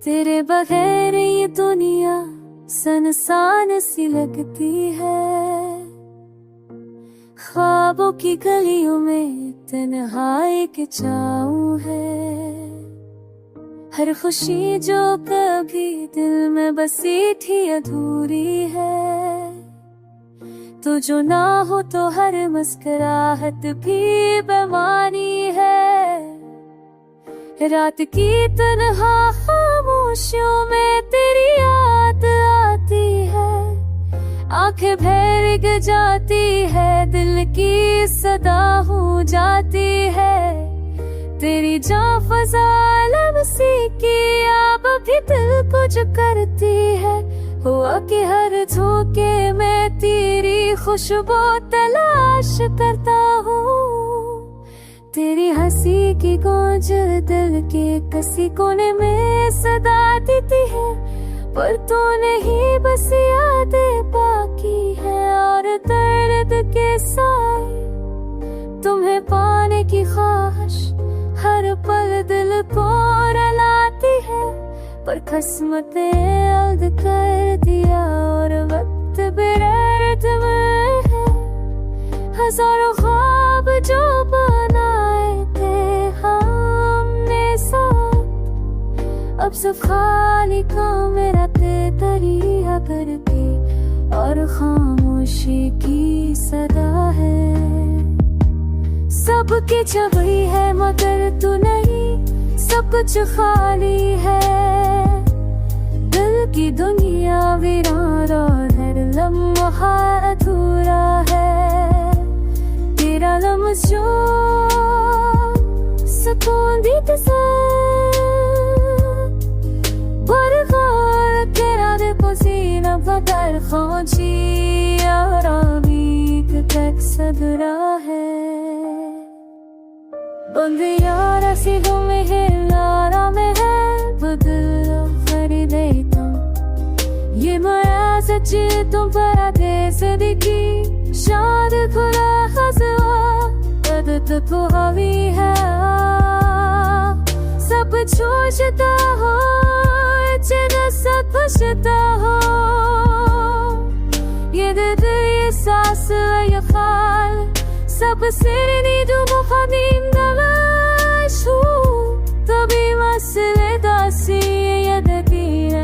तेरे बगैर ये दुनिया सुनसान सी लगती है। ख्वाबों की गलियों में तन्हाई के छाँव है। हर खुशी जो कभी दिल में बसी थी अधूरी है। तो जो ना हो तो हर मुस्कुराहट भी बेमानी है। रात की तन्हा खामोशियों में तेरी याद आती है। आंखें भर जाती है, दिल की सदा हो जाती है। तेरी जान फजा लम्सी की अब भी दिल कुछ करती है। हुआ कि हर झोंके में तेरी खुशबू तलाश करता हूँ। तेरी हंसी की गूंज दिल के किसी कोने में सदा देती है। पर तू नहीं बस यादें बाकी है और दर्द के साए तुम्हें पाने की ख्वाहिश हर पल दिल को रुलाती है। पर किस्मत ने अलग कर दिया और वक्त बेरहम है। हजारों ख्वाब जो बनाए थे हमने साथ, अब सब खाली काम मेरा दरिया करके और खामोशी की सदा है। सबकी छवि है मगर तू नहीं, सब कुछ खाली है। दिल की दुनिया वीरान और हर लम्हा अधूरा है। तेरा लम्हा जो सुकून देता बरखार तेरा दिल पसीना बदर खांची आरामी तक सदरा है। बंद यारा सीधों में है लारा में है बदल खरीदे तुम। ये माया सच्ची तुम पर आते सदकी शाद खुला हज़वा अदत को हवी है। सब छोड़ता हो चेहरा सब खुशता हो। ये दिल ये सांस ये ख्याल सब सिरनी जो मुखादिम नवाश हो। तभी मसले दासी ये यकीन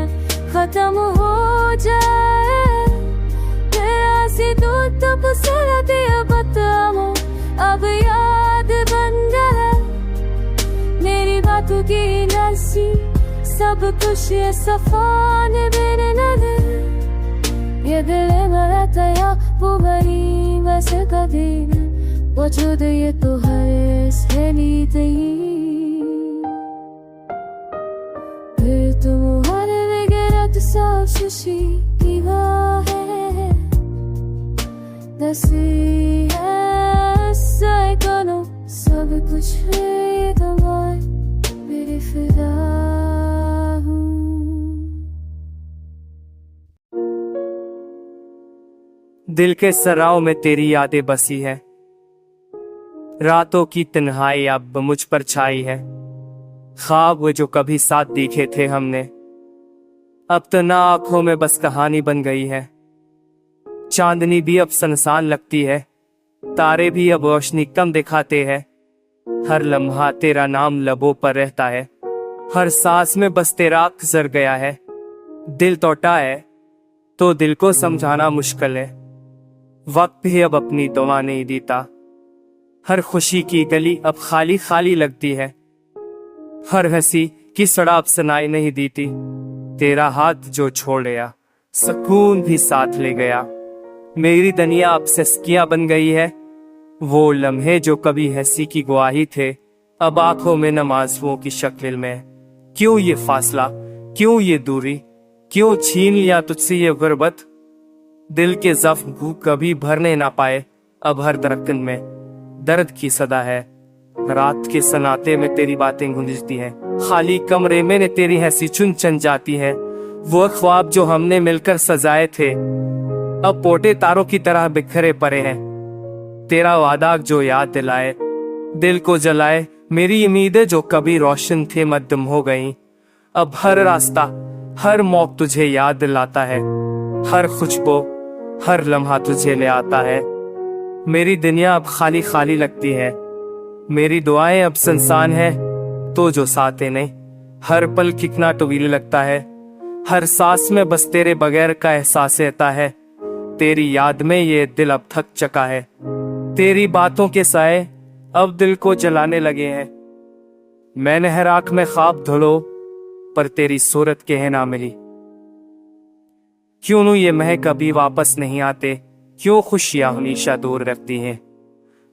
खत्म हो जाए। तेरा सी दूध तो पसरा दिया बताओ अब याद बन जाए। मेरी बातों की नसी सब कुछ ये सफान बिन नजर। ये दिल मेरा तया वो बनी बस कभी वजूद ये तो है से नीति। फिर तुम हर वगैरह सब खुशी की है। दसी है सैकड़ों सब कुछ है तुम्हारे मेरे फिदा हूँ। दिल के सराव में तेरी यादें बसी है। रातों की तन्हाई अब मुझ पर छाई है। ख्वाब वो जो कभी साथ देखे थे हमने अब तो ना आंखों में बस कहानी बन गई है। चांदनी भी अब सुनसान लगती है, तारे भी अब रोशनी कम दिखाते हैं। हर लम्हा तेरा नाम लबों पर रहता है, हर सांस में बस तेरा गुजर गया है। दिल टूटा है तो दिल को समझाना मुश्किल है। वक्त भी अब अपनी दुआ नहीं देता। हर खुशी की गली अब खाली खाली लगती है। हर हंसी की सड़ाप सुनाई नहीं देती। तेरा हाथ जो छोड़ गया सुकून भी साथ ले गया। मेरी दुनिया अब सिस्कियां बन गई है। वो लम्हे जो कभी हंसी की गवाही थे अब आंखों में नमाज़ों की शक्ल में। क्यों ये फासला, क्यों ये दूरी, क्यों छीन लिया तुझसे ये गुर्बत। दिल के जख्म को कभी भरने ना पाए अब हर धड़कन में दर्द की सदा है। रात के सन्नाटे में तेरी बातें गूंजती हैं, खाली कमरे में तेरी हंसी चुन चन जाती है। वो ख्वाब जो हमने मिलकर सजाए थे अब पोटे तारों की तरह बिखरे पड़े हैं। तेरा वादा जो याद दिलाए दिल को जलाए। मेरी उम्मीदें जो कभी रोशन थे मध्यम हो गईं। अब हर रास्ता, हर मौक तुझे याद दिलाता है, हर खुशबू, हर लम्हा तुझे ले आता है। मेरी दुनिया अब खाली खाली लगती है, मेरी दुआएं अब संसान है, तो जो साथे नहीं। हर पल कितना टवील लगता है, हर सांस में बस तेरे बगैर का एहसास रहता है। तेरी याद में ये दिल अब थक चका है, तेरी बातों के साए अब दिल को जलाने लगे हैं। मैंने हर आंख में ख्वाब धुलो, पर तेरी सूरत के ना मिली। क्यों ये महक कभी वापस नहीं आते, क्यों खुशियां हमेशा दूर रखती हैं।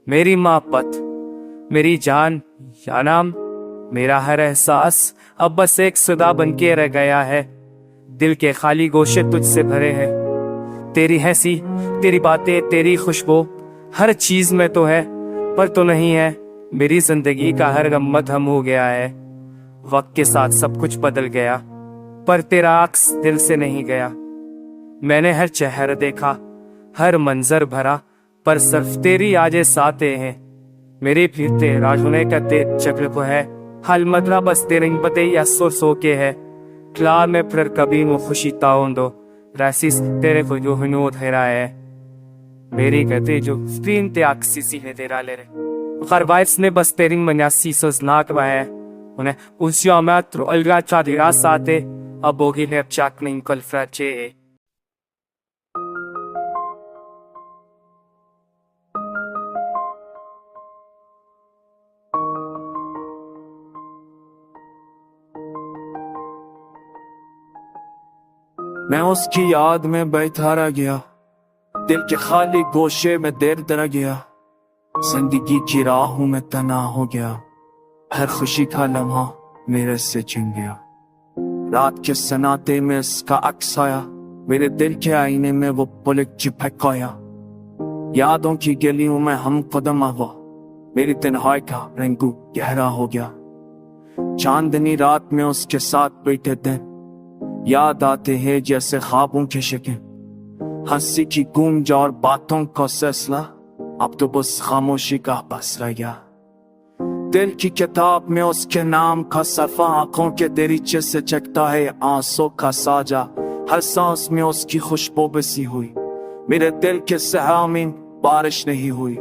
मेरी मोहब्बत, मेरी जान या नाम, मेरा हर एहसास अब बस एक सदा बन के रह गया है। दिल के खाली गोशे तुझसे भरे हैं, तेरी हंसी, तेरी बातें, तेरी खुशबू, हर चीज में तो है पर तो नहीं है। मेरी जिंदगी का हर गम मध्यम हो गया है, वक्त के साथ सब कुछ बदल गया, पर तेरा अक्स दिल से नहीं गया। मैंने हर चेहरा देखा, हर मंजर भरा, पर सिर्फ तेरी यादें साथे हैं। मेरे फिर तेरा होने का तेज चक्र को है, हाल मदरा बस तेरे बते या सो के है। क्ला में फिर कभी वो खुशी ताउन दो, रासिस तेरे को जो हनू ठहरा है। मेरी गते जो स्क्रीन ते अक्सी सी है तेरा ले रे खरवाइस ने बस तेरी मन्यासी सोजनाक है उन्हें उस यामत अलगा चादिरा साथे अब बोगी ने चाक नहीं कल फ्राचे। मैं उसकी याद में बैठा रह गया, दिल के खाली गोशे में देर दर गया। जिंदगी की राहों में तना हो गया, हर खुशी का लम्हा मेरे से छिन गया। रात के सन्नाटे में इसका अक्स आया, मेरे दिल के आईने में वो पलक चिपक आया। यादों की गलियों में हम कदम आवा, मेरी तन्हाई का रंग गहरा हो गया। चांदनी रात में उसके साथ बैठे दिन याद आते हैं जैसे ख्वाबों के शकीन। हंसी की गूंज और बातों का सिलसिला अब तो बस खामोशी का बस रह गया। दिल की किताब में उसके नाम का सफा आंखों के दरीचे से चकता है आंसू का साजा। हर सांस में उसकी खुशबू बसी हुई, मेरे दिल के सहरा में बारिश नहीं हुई।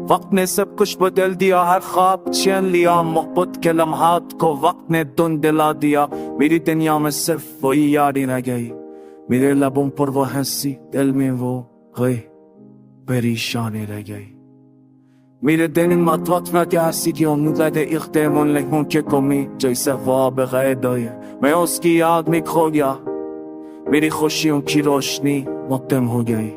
वक्त ने सब कुछ बदल दिया, हर ख्वाब छीन लिया, मोहब्बत के लम्हात को वक्त ने धुंधला दिया। मेरी दुनिया में सिर्फ वही यादें रह गई, मेरे लबों पर वो हंसी, दिल में वो गई परेशानी रह गई। मेरे दिन मतवत में क्या सी की उम्मीद है इख्तियार लहू के कमी जैसे ख्वाब गए दे। मैं उसकी याद में खो गया, मेरी खुशियों की रोशनी मुत्तम हो गई।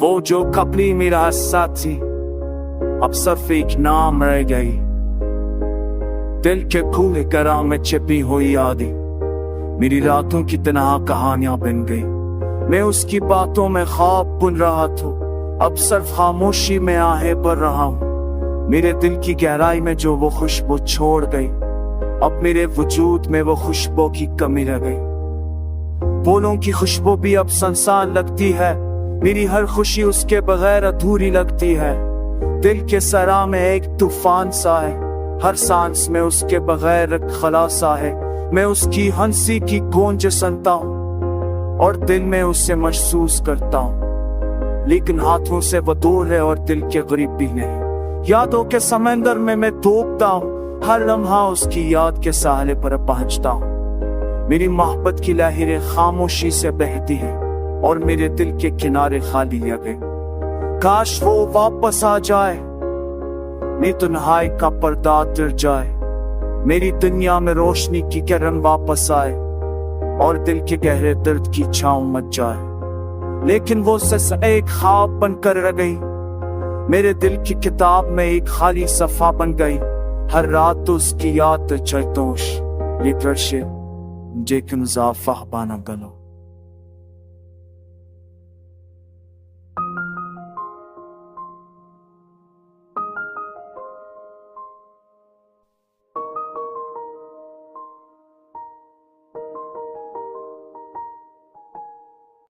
वो जो कपड़ी मेरा साथ थी अब सिर्फ एक नाम रह गई। दिल के खुले करा में छिपी हुई यादें मेरी रातों की तन्हा कहानियां बन गई। मैं उसकी बातों में ख्वाब बुन रहा था, अब सिर्फ खामोशी में आहें भर रहा हूँ। मेरे दिल की गहराई में जो वो खुशबू छोड़ गई, अब मेरे वजूद में वो खुशबू की कमी रह गई। फूलों की खुशबू भी अब संसान लगती है, मेरी हर खुशी उसके बगैर अधूरी लगती है। दिल के सरा में एक तूफान सा है, हर सांस में उसके बगैर एक खलासा है। मैं उसकी हंसी की गूंज सुनता हूँ और दिल में उसे महसूस करता हूँ, लेकिन हाथों से वो दूर है और दिल के करीब भी नहीं। यादों के समंदर में मैं डूबता हूँ, हर लम्हा उसकी याद के साहले पर पहुंचता हूँ। मेरी मोहब्बत की लहरें खामोशी से बहती है और मेरे दिल के किनारे खाली हो गए। काश वो वापस आ जाए, मेरी तन्हाई का पर्दा गिर जाए, मेरी दुनिया में रोशनी की किरण वापस आए और दिल के गहरे दर्द की छांव मच जाए। लेकिन वो सच एक ख्वाब बनकर रह गई, मेरे दिल की किताब में एक खाली सफा बन गई। हर रात तो उसकी याद चलतोश ये दृश्य जेकन ज़ाफ़ा बाना गलो।